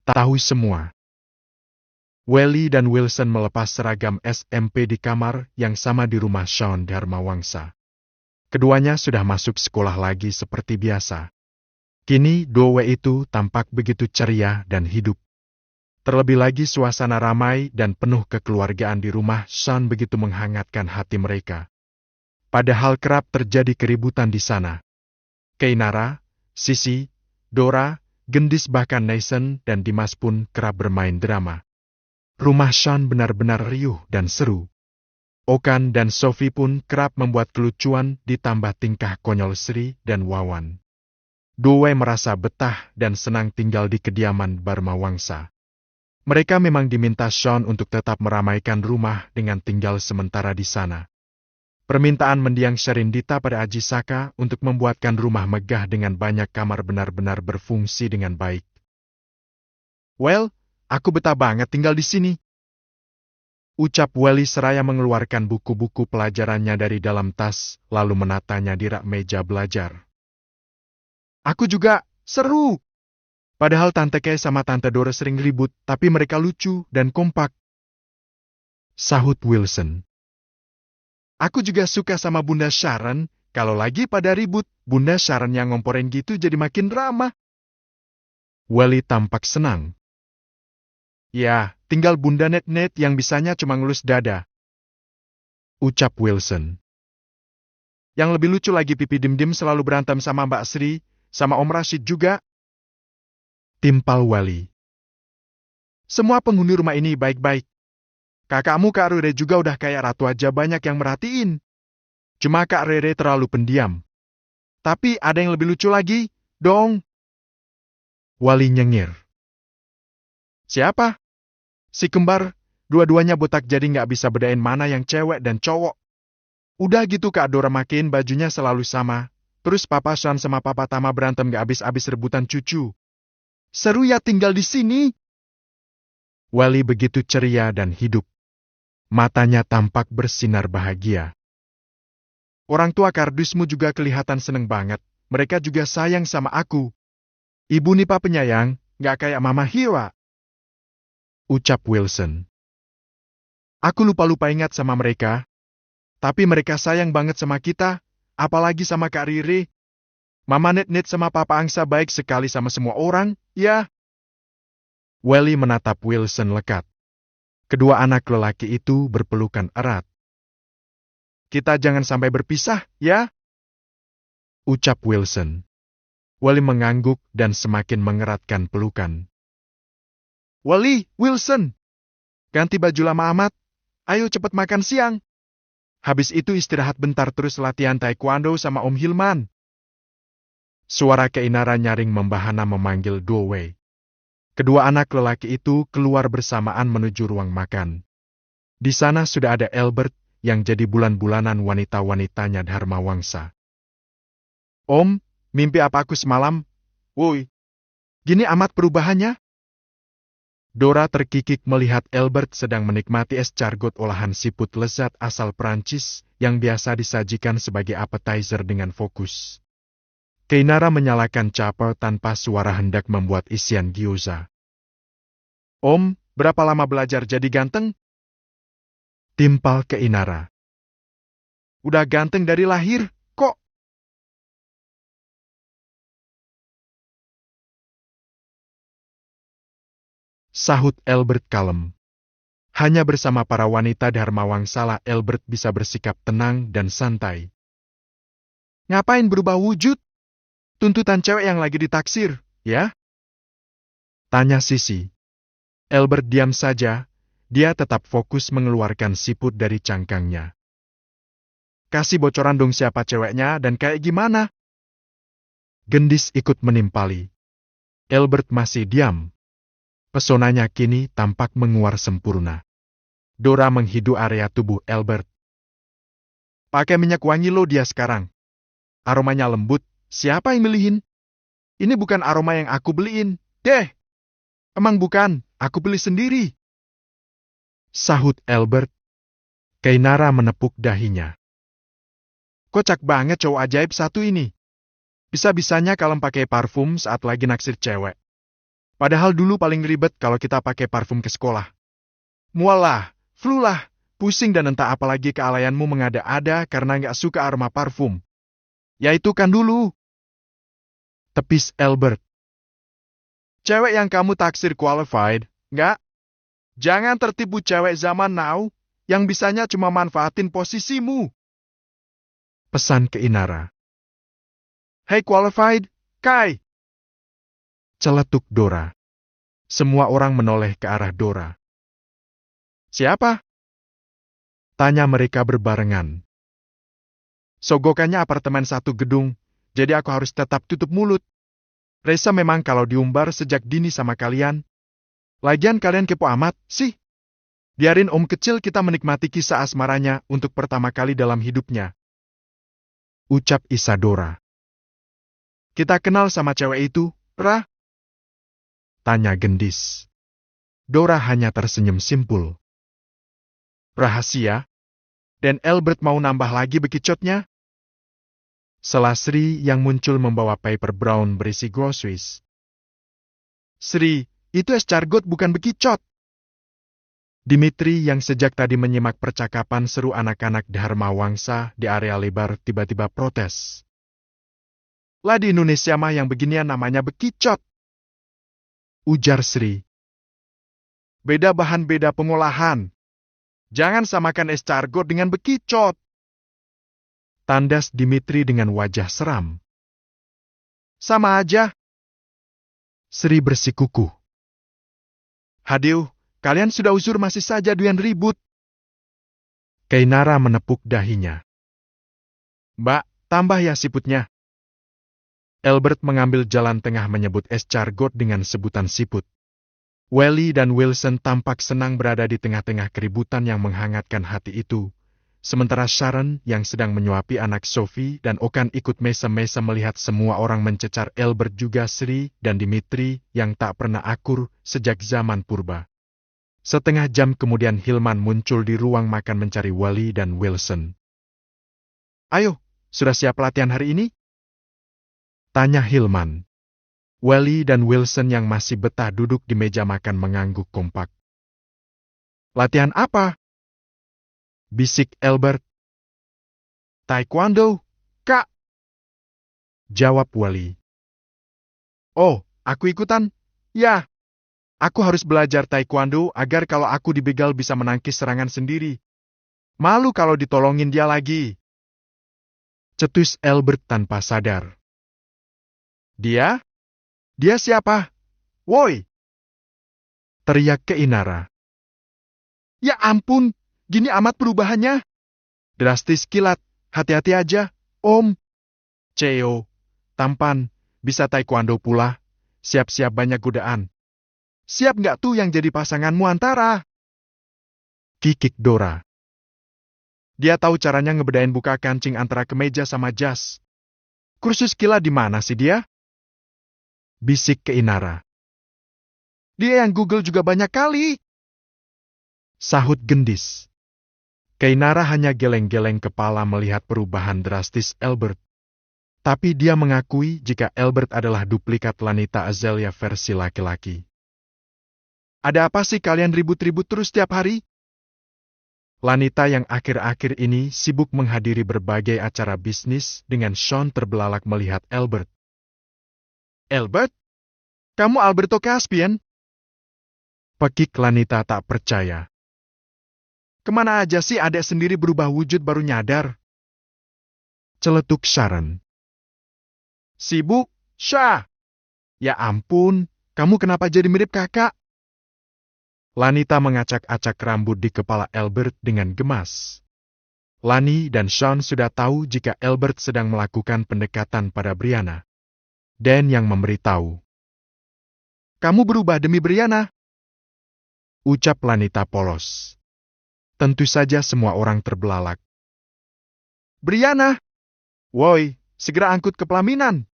Tahu semua. Welly dan Wilson melepas seragam SMP di kamar yang sama di rumah Sean Dharmawangsa. Keduanya sudah masuk sekolah lagi seperti biasa. Kini Dowe itu tampak begitu ceria dan hidup. Terlebih lagi suasana ramai dan penuh kekeluargaan di rumah Sean begitu menghangatkan hati mereka. Padahal kerap terjadi keributan di sana. Keinara, Sisi, Dora, Gendis bahkan Nathan dan Dimas pun kerap bermain drama. Rumah Sean benar-benar riuh dan seru. Okan dan Sophie pun kerap membuat kelucuan ditambah tingkah konyol Sri dan Wawan. Dowe merasa betah dan senang tinggal di kediaman Dharmawangsa. Mereka memang diminta Sean untuk tetap meramaikan rumah dengan tinggal sementara di sana. Permintaan mendiang Sherindita pada Aji Saka untuk membuatkan rumah megah dengan banyak kamar benar-benar berfungsi dengan baik. Well, aku betah banget tinggal di sini. Ucap Welly seraya mengeluarkan buku-buku pelajarannya dari dalam tas, lalu menatanya di rak meja belajar. Aku juga, seru. Padahal Tante Kay sama Tante Dora sering ribut, tapi mereka lucu dan kompak. Sahut Wilson. Aku juga suka sama Bunda Sharon, kalau lagi pada ribut, Bunda Sharon yang ngomporin gitu jadi makin ramah. Welly tampak senang. Ya, tinggal Bunda Net-Net yang bisanya cuma ngelus dada. Ucap Wilson. Yang lebih lucu lagi Pipi Dim-Dim selalu berantem sama Mbak Sri, sama Om Rashid juga. Timpal Welly. Semua penghuni rumah ini baik-baik. Kakakmu Kak Rere juga udah kayak ratu aja banyak yang merhatiin. Cuma Kak Rere terlalu pendiam. Tapi ada yang lebih lucu lagi, dong. Wali nyengir. Siapa? Si kembar, dua-duanya botak jadi nggak bisa bedain mana yang cewek dan cowok. Udah gitu Kak Dora makin bajunya selalu sama. Terus Papa Sean sama Papa Tama berantem nggak habis-habis rebutan cucu. Seru ya tinggal di sini. Wali begitu ceria dan hidup. Matanya tampak bersinar bahagia. Orang tua kardusmu juga kelihatan seneng banget. Mereka juga sayang sama aku. Ibu Nipa penyayang, nggak kayak Mama Hira. Ucap Wilson. Aku lupa-lupa ingat sama mereka. Tapi mereka sayang banget sama kita, apalagi sama Kak Riri. Mama Net-Net sama Papa Angsa baik sekali sama semua orang, ya. Welly menatap Wilson lekat. Kedua anak lelaki itu berpelukan erat. Kita jangan sampai berpisah, ya? Ucap Wilson. Welly mengangguk dan semakin mengeratkan pelukan. Welly, Wilson! Ganti baju lama amat. Ayo cepet makan siang. Habis itu istirahat bentar terus latihan taekwondo sama Om Hilman. Suara Keinara nyaring membahana memanggil Dowe. Kedua anak lelaki itu keluar bersamaan menuju ruang makan. Di sana sudah ada Albert yang jadi bulan-bulanan wanita-wanitanya Dharmawangsa. Om, mimpi apa aku semalam? Woi, gini amat perubahannya? Dora terkikik melihat Albert sedang menikmati es cargot olahan siput lezat asal Prancis yang biasa disajikan sebagai appetizer dengan fokus. Keinara menyalakan chopper tanpa suara hendak membuat isian gyoza. Om, berapa lama belajar jadi ganteng? Timpal Keinara. Udah ganteng dari lahir, kok? Sahut Albert kalem. Hanya bersama para wanita Dharmawangsa Albert bisa bersikap tenang dan santai. Ngapain berubah wujud? Tuntutan cewek yang lagi ditaksir, ya? Tanya Sisi. Albert diam saja, dia tetap fokus mengeluarkan siput dari cangkangnya. Kasih bocoran dong siapa ceweknya dan kayak gimana? Gendis ikut menimpali. Albert masih diam. Pesonanya kini tampak menguar sempurna. Dora menghidu area tubuh Albert. Pakai minyak wangi lo dia sekarang. Aromanya lembut, siapa yang milihin? Ini bukan aroma yang aku beliin, deh. Emang bukan, aku beli sendiri. Sahut Albert. Keinara menepuk dahinya. Kocak banget cowok ajaib satu ini. Bisa-bisanya kalem pakai parfum saat lagi naksir cewek. Padahal dulu paling ribet kalau kita pakai parfum ke sekolah. Mual lah, flu lah, pusing dan entah apalagi kealayanmu mengada-ada karena nggak suka aroma parfum. Ya itu kan dulu. Tepis Albert. Cewek yang kamu taksir qualified, nggak? Jangan tertipu cewek zaman now, yang bisanya cuma manfaatin posisimu. Pesan ke Inara. Hey qualified, Kai. Celetuk Dora. Semua orang menoleh ke arah Dora. Siapa? Tanya mereka berbarengan. Sogokannya apartemen satu gedung, jadi aku harus tetap tutup mulut. Reza memang kalau diumbar sejak dini sama kalian. Lagian kalian kepo amat, sih. Biarin om kecil kita menikmati kisah asmaranya untuk pertama kali dalam hidupnya. Ucap Isadora. Kita kenal sama cewek itu, Ra? Tanya gendis. Dora hanya tersenyum simpul. Rahasia? Dan Albert mau nambah lagi bekicotnya? Selah Sri yang muncul membawa paper brown berisi groceries. Sri, itu escargot bukan bekicot. Dimitri yang sejak tadi menyimak percakapan seru anak-anak Dharma Wangsa di area lebar tiba-tiba protes. Lah di Indonesia mah yang beginian namanya bekicot. Ujar Sri. Beda bahan beda pengolahan. Jangan samakan escargot dengan bekicot. Tandas Dimitri dengan wajah seram. Sama aja. Sri bersikukuh. Hadiu, kalian sudah usur masih saja doyan ribut. Kainara menepuk dahinya. Mbak, tambah ya siputnya. Albert mengambil jalan tengah menyebut escargot dengan sebutan siput. Welly dan Wilson tampak senang berada di tengah-tengah keributan yang menghangatkan hati itu. Sementara Sharon yang sedang menyuapi anak Sophie dan Okan ikut mesem-mesem melihat semua orang mencecar Albert juga Sri dan Dimitri yang tak pernah akur sejak zaman purba. Setengah jam kemudian Hilman muncul di ruang makan mencari Wally dan Wilson. Ayo, sudah siap latihan hari ini? Tanya Hilman. Wally dan Wilson yang masih betah duduk di meja makan mengangguk kompak. Latihan apa? Bisik Albert. Taekwondo, Kak. Jawab Wally. Oh, aku ikutan? Ya. Aku harus belajar taekwondo agar kalau aku dibegal bisa menangkis serangan sendiri. Malu kalau ditolongin dia lagi. Cetus Albert tanpa sadar. Dia? Dia siapa? Woi! Teriak ke Inara. Ya ampun, gini amat perubahannya. Drastis kilat, hati-hati aja, Om. Ceo, tampan, bisa taekwondo pula, siap-siap banyak godaan. Siap nggak tuh yang jadi pasanganmu antara? Kikik Dora. Dia tahu caranya ngebedain buka kancing antara kemeja sama jas. Kursus kilat di mana sih dia? Bisik ke Inara. Dia yang Google juga banyak kali. Sahut gendis. Kainara hanya geleng-geleng kepala melihat perubahan drastis Albert. Tapi dia mengakui jika Albert adalah duplikat Lanita Azelia versi laki-laki. Ada apa sih kalian ribut-ribut terus tiap hari? Lanita yang akhir-akhir ini sibuk menghadiri berbagai acara bisnis dengan Sean terbelalak melihat Albert. Albert? Kamu Alberto Caspian? Pekik Lanita tak percaya. Kemana aja sih adek sendiri berubah wujud baru nyadar? Celetuk Sharon. Sibuk? Syah! Ya ampun, kamu kenapa jadi mirip kakak? Lanita mengacak-acak rambut di kepala Albert dengan gemas. Lani dan Sean sudah tahu jika Albert sedang melakukan pendekatan pada Brianna. Dan yang memberitahu. Kamu berubah demi Brianna? Ucap Lanita polos. Tentu saja semua orang terbelalak. Brianna! Woi, segera angkut ke pelaminan.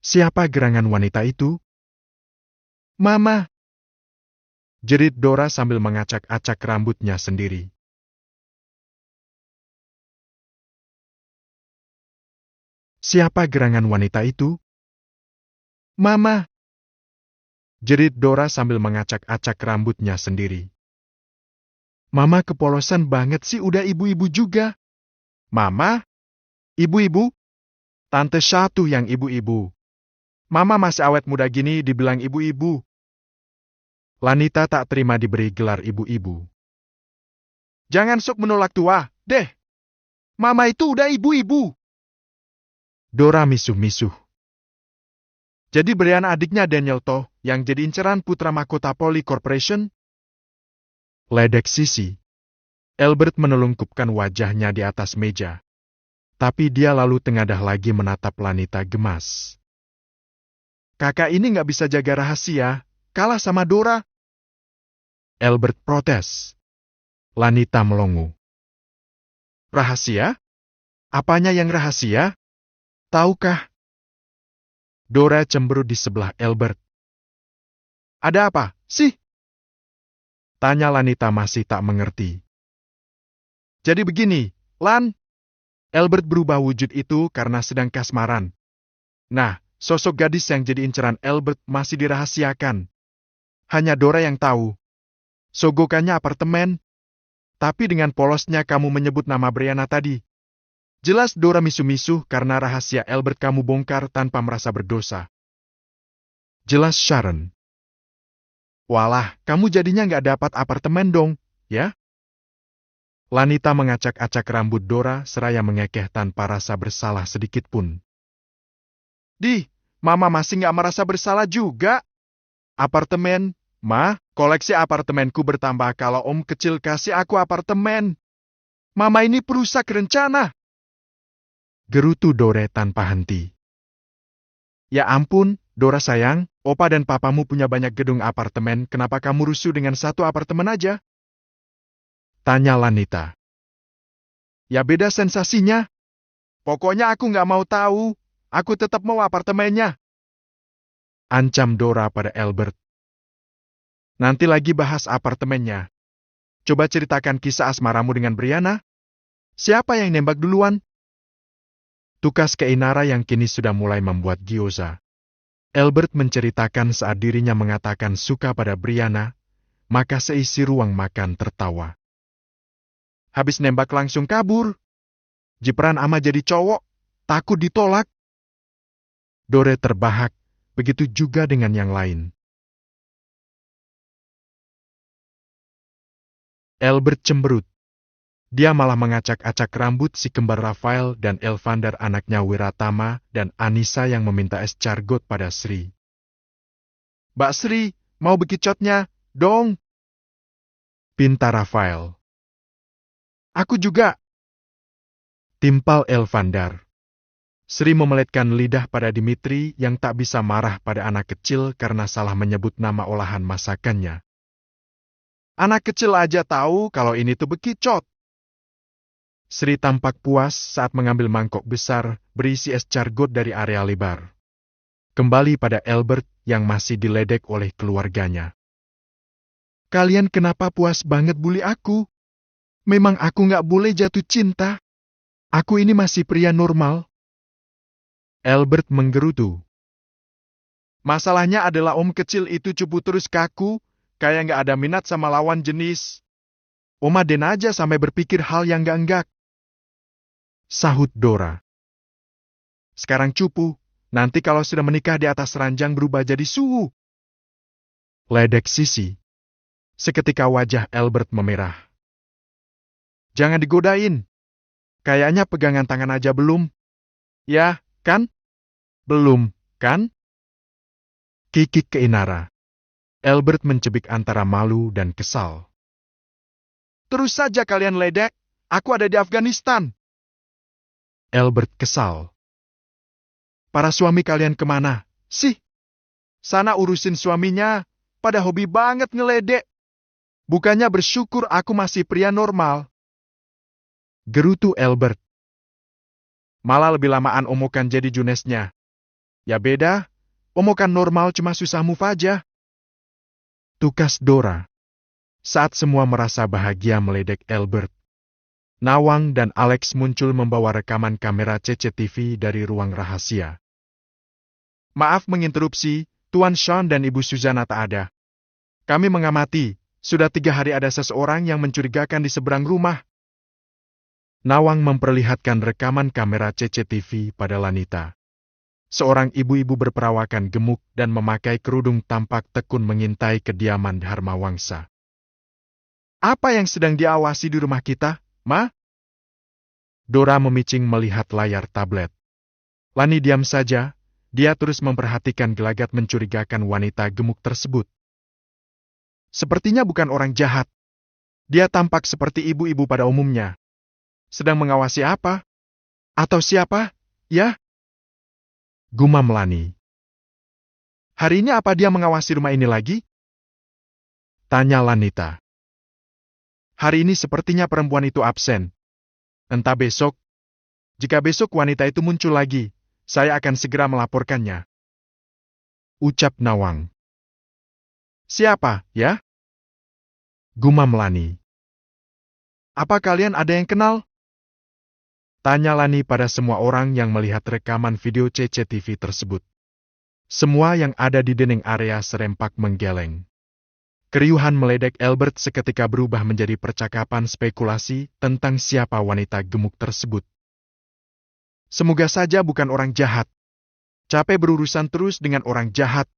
Siapa gerangan wanita itu? Mama! Jerit Dora sambil mengacak-acak rambutnya sendiri. Siapa gerangan wanita itu? Mama! Jerit Dora sambil mengacak-acak rambutnya sendiri. Mama kepolosan banget sih, udah ibu-ibu juga. Mama? Ibu-ibu? Tante Syatu yang ibu-ibu. Mama masih awet muda gini dibilang ibu-ibu. Lanita tak terima diberi gelar ibu-ibu. Jangan sok menolak tua, deh. Mama itu udah ibu-ibu. Dora misuh-misuh. Jadi Brianna adiknya Daniel toh, yang jadi inceran putra mahkota Poly Corporation? Ledek Sisi. Albert menelungkupkan wajahnya di atas meja. Tapi dia lalu tengadah lagi menatap Lanita gemas. Kakak ini nggak bisa jaga rahasia, kalah sama Dora. Albert protes. Lanita melongo. Rahasia? Apanya yang rahasia? Tahukah? Dora cemberut di sebelah Albert. Ada apa, sih? Tanya Lanita masih tak mengerti. Jadi begini, Lan. Albert berubah wujud itu karena sedang kasmaran. Nah, sosok gadis yang jadi inceran Albert masih dirahasiakan. Hanya Dora yang tahu. Sogokannya apartemen. Tapi dengan polosnya kamu menyebut nama Brianna tadi. Jelas Dora misuh-misuh karena rahasia Albert kamu bongkar tanpa merasa berdosa. Jelas Sharon. Walah, kamu jadinya nggak dapat apartemen dong, ya? Lanita mengacak-acak rambut Dora seraya mengekeh tanpa rasa bersalah sedikit pun. Mama masih nggak merasa bersalah juga. Apartemen, Ma, koleksi apartemenku bertambah kalau Om kecil kasih aku apartemen. Mama ini perusak rencana. Gerutu Dora tanpa henti. Ya ampun, Dora sayang, Opa dan Papamu punya banyak gedung apartemen, kenapa kamu rusuh dengan satu apartemen aja? Tanya Lanita. Ya beda sensasinya. Pokoknya aku nggak mau tahu, aku tetap mau apartemennya. Ancam Dora pada Albert. Nanti lagi bahas apartemennya. Coba ceritakan kisah asmaramu dengan Brianna. Siapa yang nembak duluan? Tukas Keinara yang kini sudah mulai membuat gyoza. Albert menceritakan saat dirinya mengatakan suka pada Brianna, maka seisi ruang makan tertawa. Habis nembak langsung kabur. Jipran ama jadi cowok, takut ditolak. Dore terbahak, begitu juga dengan yang lain. Albert cemberut. Dia malah mengacak-acak rambut si kembar Rafael dan Elvander anaknya Wiratama dan Anissa yang meminta es cargot pada Sri. Mbak Sri, mau bekicotnya, dong. Pinta Rafael. Aku juga. Timpal Elvander. Sri memeletkan lidah pada Dimitri yang tak bisa marah pada anak kecil karena salah menyebut nama olahan masakannya. Anak kecil aja tahu kalau ini tuh bekicot. Sri tampak puas saat mengambil mangkok besar berisi es cargot dari area lebar. Kembali pada Albert yang masih diledek oleh keluarganya. Kalian kenapa puas banget bully aku? Memang aku nggak boleh jatuh cinta. Aku ini masih pria normal. Albert menggerutu. Masalahnya adalah om kecil itu cupu terus kaku, kayak nggak ada minat sama lawan jenis. Oma den aja sampai berpikir hal yang enggak. Sahut Dora. Sekarang cupu, nanti kalau sudah menikah di atas ranjang berubah jadi suhu. Ledek Sisi. Seketika wajah Albert memerah. Jangan digodain. Kayaknya pegangan tangan aja belum. Ya, kan? Belum, kan? Kikik Keinara. Albert mencebik antara malu dan kesal. Terus saja kalian ledek, aku ada di Afghanistan. Albert kesal. Para suami kalian kemana, sih? Sana urusin suaminya, pada hobi banget ngeledek. Bukannya bersyukur aku masih pria normal. Gerutu Albert. Malah lebih lamaan omokan jadi junesnya. Ya beda, omokan normal cuma susah move aja. Tukas Dora. Saat semua merasa bahagia meledek Albert, Nawang dan Alex muncul membawa rekaman kamera CCTV dari ruang rahasia. Maaf menginterupsi, Tuan Sean dan Ibu Susanna tak ada. Kami mengamati, sudah 3 hari ada seseorang yang mencurigakan di seberang rumah. Nawang memperlihatkan rekaman kamera CCTV pada Lanita. Seorang ibu-ibu berperawakan gemuk dan memakai kerudung tampak tekun mengintai kediaman Dharma Wangsa. Apa yang sedang diawasi di rumah kita, Ma? Dora memicing melihat layar tablet. Lani diam saja, dia terus memperhatikan gelagat mencurigakan wanita gemuk tersebut. Sepertinya bukan orang jahat. Dia tampak seperti ibu-ibu pada umumnya. Sedang mengawasi apa? Atau siapa? Ya? Gumam Lani. Hari ini apa dia mengawasi rumah ini lagi? Tanya Lanita. Hari ini sepertinya perempuan itu absen. Entah besok. Jika besok wanita itu muncul lagi, saya akan segera melaporkannya. Ucap Nawang. Siapa, ya? Gumam Lani. Apa kalian ada yang kenal? Tanya Lani pada semua orang yang melihat rekaman video CCTV tersebut. Semua yang ada di dinding area serempak menggeleng. Keriuhan meledek Albert seketika berubah menjadi percakapan spekulasi tentang siapa wanita gemuk tersebut. Semoga saja bukan orang jahat. Capek berurusan terus dengan orang jahat.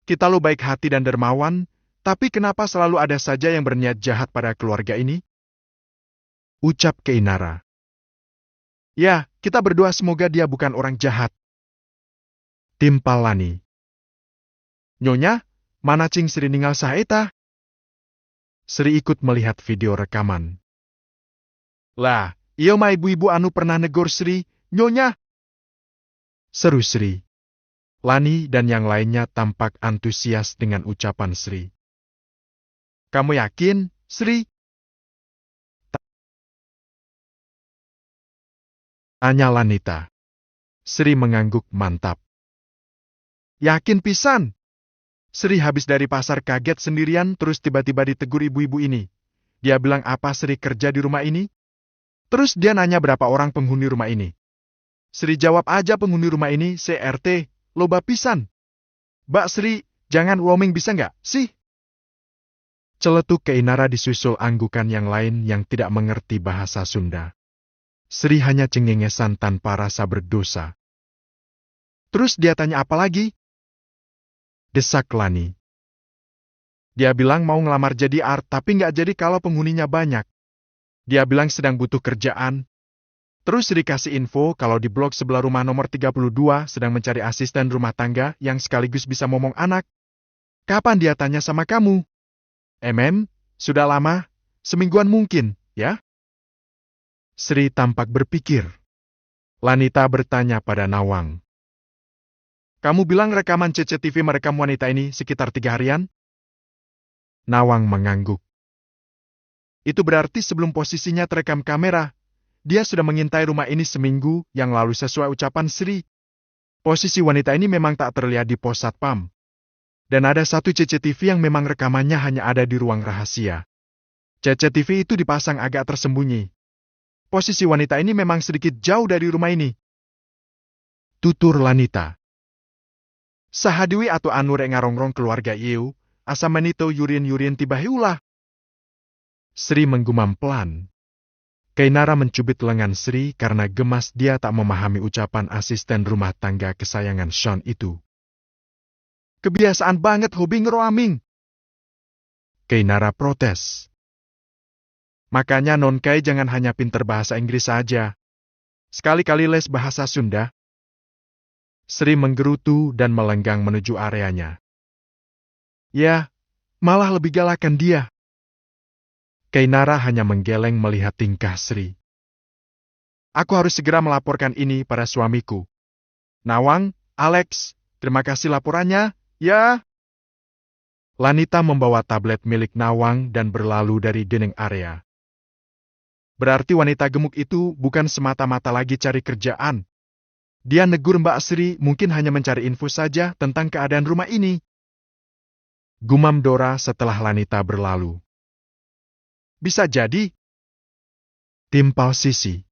Kita lo baik hati dan dermawan, tapi kenapa selalu ada saja yang berniat jahat pada keluarga ini? Ucap Keinara. Ya, kita berdoa semoga dia bukan orang jahat. Timpal Lani. Nyonya, mana Cing Sri ninggal saeta? Sri ikut melihat video rekaman. Lah, iya mah ibu-ibu anu pernah negor Sri, Nyonya. Seru Sri. Lani dan yang lainnya tampak antusias dengan ucapan Sri. Kamu yakin, Sri? Tanya Lanita. Sri mengangguk mantap. Yakin pisan? Sri habis dari pasar kaget sendirian terus tiba-tiba ditegur ibu-ibu ini. Dia bilang apa Sri kerja di rumah ini? Terus dia nanya berapa orang penghuni rumah ini. Sri jawab aja penghuni rumah ini CRT, loba pisan. Mbak Sri, jangan roaming bisa nggak sih? Celetuk Keinara disusul anggukan yang lain yang tidak mengerti bahasa Sunda. Sri hanya cengengesan tanpa rasa berdosa. Terus dia tanya apa lagi? Desak Lani. Dia bilang mau ngelamar jadi art tapi nggak jadi kalau penghuninya banyak. Dia bilang sedang butuh kerjaan. Terus dikasih info kalau di blok sebelah rumah nomor 32 sedang mencari asisten rumah tangga yang sekaligus bisa ngomong anak. Kapan dia tanya sama kamu? Sudah lama, semingguan mungkin, ya? Sri tampak berpikir. Lanita bertanya pada Nawang. Kamu bilang rekaman CCTV merekam wanita ini sekitar 3 harian? Nawang mengangguk. Itu berarti sebelum posisinya terekam kamera, dia sudah mengintai rumah ini seminggu yang lalu sesuai ucapan Sri. Posisi wanita ini memang tak terlihat di pos satpam. Dan ada satu CCTV yang memang rekamannya hanya ada di ruang rahasia. CCTV itu dipasang agak tersembunyi. Posisi wanita ini memang sedikit jauh dari rumah ini. Tutur Lanita. Sahadiwi atau anu rek ngarongrong keluarga ieu, asa manito yurin-yurin tiba hiulah. Sri menggumam pelan. Keinara mencubit lengan Sri karena gemas dia tak memahami ucapan asisten rumah tangga kesayangan Sean itu. Kebiasaan banget hobi ngeroaming. Keinara protes. Makanya Non Kai jangan hanya pinter bahasa Inggris saja. Sekali-kali les bahasa Sunda. Sri menggerutu dan melenggang menuju areanya. Ya, malah lebih galakan dia. Keinara hanya menggeleng melihat tingkah Sri. Aku harus segera melaporkan ini pada suamiku. Nawang, Alex, terima kasih laporannya, ya. Lanita membawa tablet milik Nawang dan berlalu dari dinding area. Berarti wanita gemuk itu bukan semata-mata lagi cari kerjaan. Dia negur Mbak Sri mungkin hanya mencari info saja tentang keadaan rumah ini. Gumam Dora setelah Lanita berlalu. Bisa jadi. Timpal Sisi.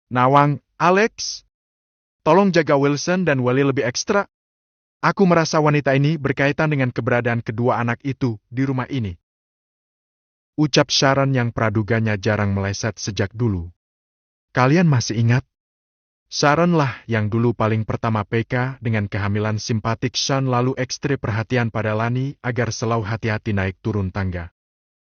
Nawang, Alex, tolong jaga Wilson dan Wally lebih ekstra. Aku merasa wanita ini berkaitan dengan keberadaan kedua anak itu di rumah ini. Ucap Sharon yang praduganya jarang meleset sejak dulu. Kalian masih ingat? Sharon lah yang dulu paling pertama PK dengan kehamilan simpatik Sean lalu ekstra perhatian pada Lani agar selalu hati-hati naik turun tangga.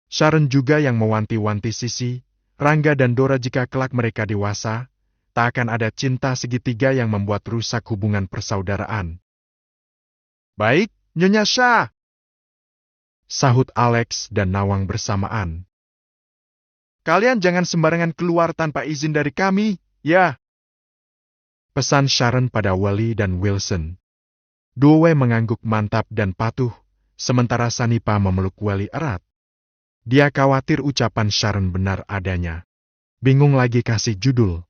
Sharon juga yang mewanti-wanti Sisi, Rangga dan Dora jika kelak mereka dewasa, tak akan ada cinta segitiga yang membuat rusak hubungan persaudaraan. Baik, Nyonya Shah, sahut Alex dan Nawang bersamaan. Kalian jangan sembarangan keluar tanpa izin dari kami, ya. Pesan Sharon pada Wally dan Wilson. Dua mengangguk mantap dan patuh, sementara Sanipa memeluk Wally erat. Dia khawatir ucapan Sharon benar adanya. Bingung lagi kasih judul.